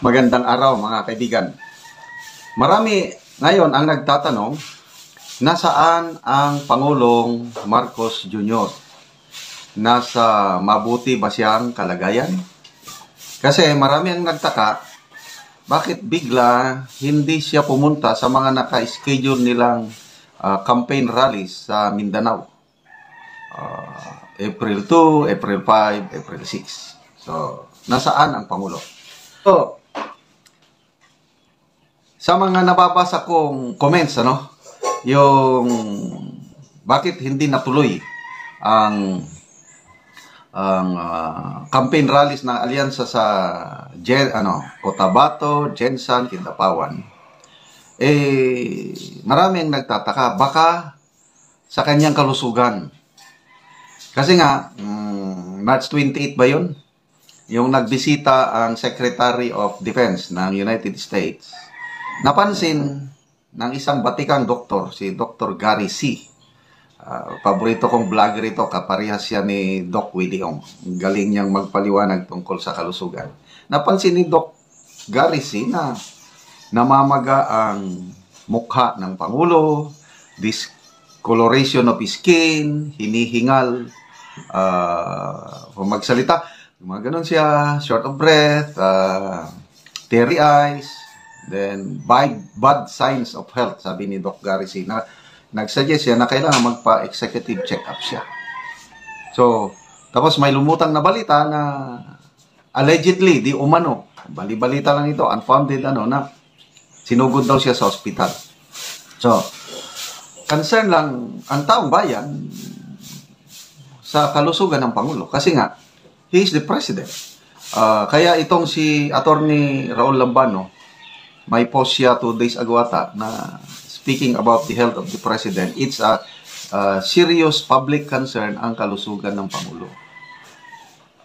Magandang araw mga kaibigan. Marami ngayon ang nagtatanong, nasaan ang Pangulong Marcos Jr.? Nasa mabuti ba siyang kalagayan? Kasi marami ang nagtaka, bakit bigla hindi siya pumunta sa mga naka-schedule nilang campaign rallies sa Mindanao? April 2, April 5, April 6. So, nasaan ang Pangulo? So, sa mga nababasa kong comments, yung bakit hindi natuloy ang campaign rallies ng alyansa sa Cotabato, Jensan, Kidapawan, marami ang nagtataka, baka sa kanyang kalusugan. Kasi nga, March 28 ba yun? Yung nagbisita ang Secretary of Defense ng United States, napansin ng isang batikang doktor, si Dr. Gary C. Paborito kong vlogger ito, kaparehas siya ni Doc Willie Ong. Galing niyang magpaliwanag tungkol sa kalusugan. Napansin ni Doc Gary C. na namamaga ang mukha ng Pangulo, discoloration of skin, hinihingal, magsalita, mga ganun siya, short of breath, teary eyes, then bad signs of health, sabi ni Doc Gary C. Nag-suggest siya na kailangan magpa-executive check-up siya. So, tapos may lumutang na balita na allegedly, di umano, bali-balita lang ito, unfounded na sinugod daw siya sa ospital. So, concern lang ang taong bayan sa kalusugan ng Pangulo. Kasi nga, he is the president. Kaya itong si Attorney Raul Lambano, may post siya 2 days ago ata na speaking about the health of the president. It's a serious public concern ang kalusugan ng Pangulo.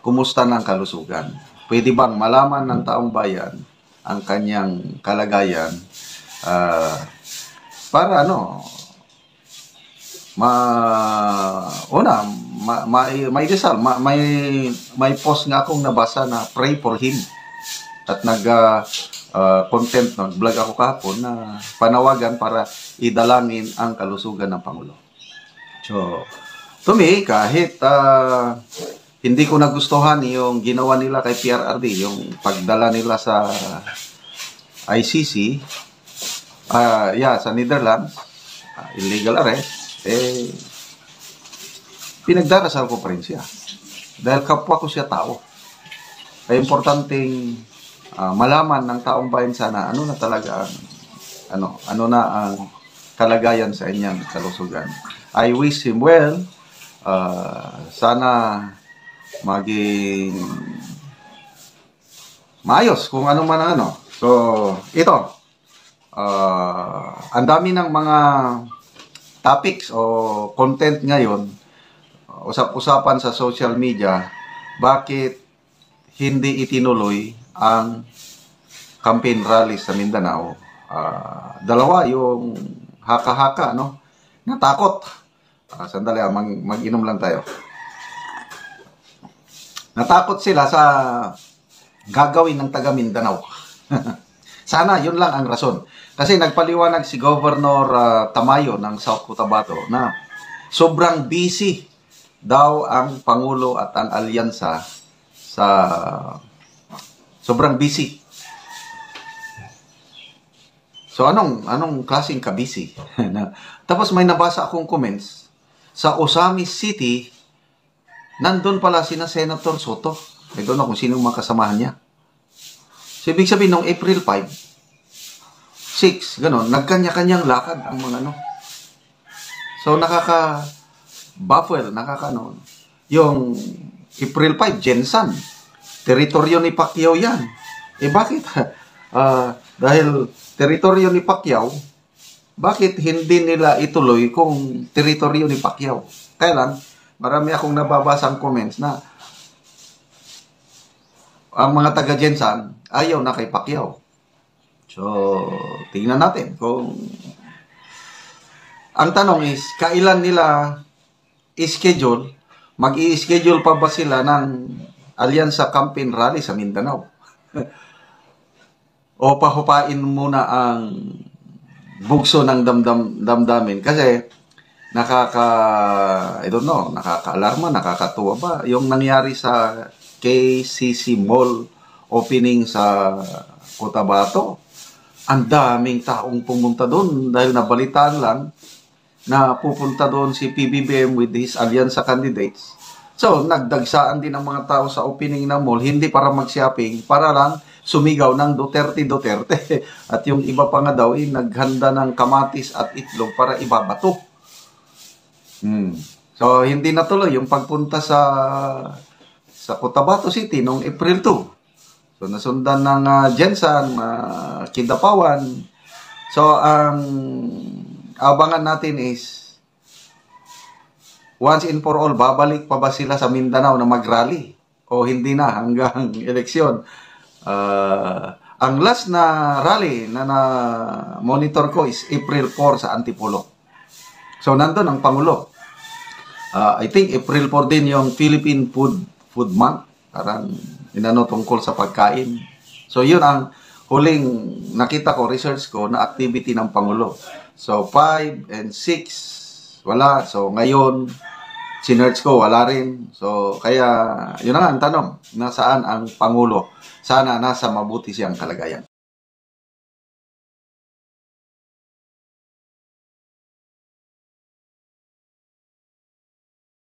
Kumusta ng kalusugan? Pwede bang malaman ng taong bayan ang kanyang kalagayan para may desal, may post nga akong nabasa na pray for him. At content, nag-vlog ako kahapon na panawagan para idalangin ang kalusugan ng Pangulo. So, to me, kahit hindi ko nagustuhan yung ginawa nila kay PRRD, yung pagdala nila sa ICC, sa Netherlands, illegal arrest, pinagdarasal ko pa rin siya. Dahil kapwa ko siya tao. Kaya importanteng malaman ng taong bayan sana ano na talaga ang kalagayan sa inyang kalusugan. I wish him well. Sana maging maayos kung ano man ang So, ito. Ang dami ng mga topics o content ngayon, usap-usapan sa social media, bakit hindi itinuloy ang campaign rally sa Mindanao. Dalawa, yung haka-haka, natakot. Sandali, mag-inom lang tayo. Natakot sila sa gagawin ng taga Mindanao. Sana, yun lang ang rason. Kasi nagpaliwanag si Governor Tamayo ng South Cotabato na sobrang busy daw ang Pangulo at ang alyansa sa sobrang busy. So anong klaseng ka-busy? Tapos may nabasa akong comments sa Osamis City, nandun pala sina Senator Soto. I don't know kung sino mga kasamahan niya. So ibig sabihin nung April 5, 6, ganon, nagkanya-kanyang lakad ang mga So nakaka-baffle, yung April 5, Jensan, teritoryo ni Pacquiao yan. Bakit? Dahil teritoryo ni Pacquiao, bakit hindi nila ituloy kung teritoryo ni Pacquiao? Kaya lang, marami akong nababasang comments na ang mga taga-Jensan ayaw na kay Pacquiao. So, tingnan natin kung ang tanong is, kailan nila i-schedule, mag-i-schedule pa ba sila ng alyansa campaign rally sa Mindanao? o pahupain muna ang bugso ng damdamin kasi I don't know, nakaka-alarma, nakakatuwa ba yung nangyari sa KCC Mall opening sa Cotabato. Ang daming taong pumunta doon dahil nabalitaan lang na pupunta doon si PBBM with his alyansa candidates. So, nagdagsaan din ang mga tao sa opening ng mall, hindi para mag-shopping, para lang sumigaw ng Duterte. At yung iba pa nga daw, naghanda ng kamatis at itlog para ibabato. So, hindi natuloy yung pagpunta sa Cotabato City noong April 2. So, nasundan ng Jensan, Kidapawan. So, ang abangan natin is once and for all, babalik pa ba sila sa Mindanao na mag-rally? O hindi na hanggang eleksyon? Ang last na rally na monitor ko is April 4 sa Antipolo. So, nandun ang Pangulo. I think April 4 din yung Philippine Food Month. Parang tungkol sa pagkain. So, yun ang huling nakita ko, research ko, na activity ng Pangulo. So, 5 and 6, wala. So, ngayon, sinerch ko, wala rin. So, kaya, yun na nga ang tanong, nasaan ang Pangulo? Sana nasa mabuti siyang kalagayan.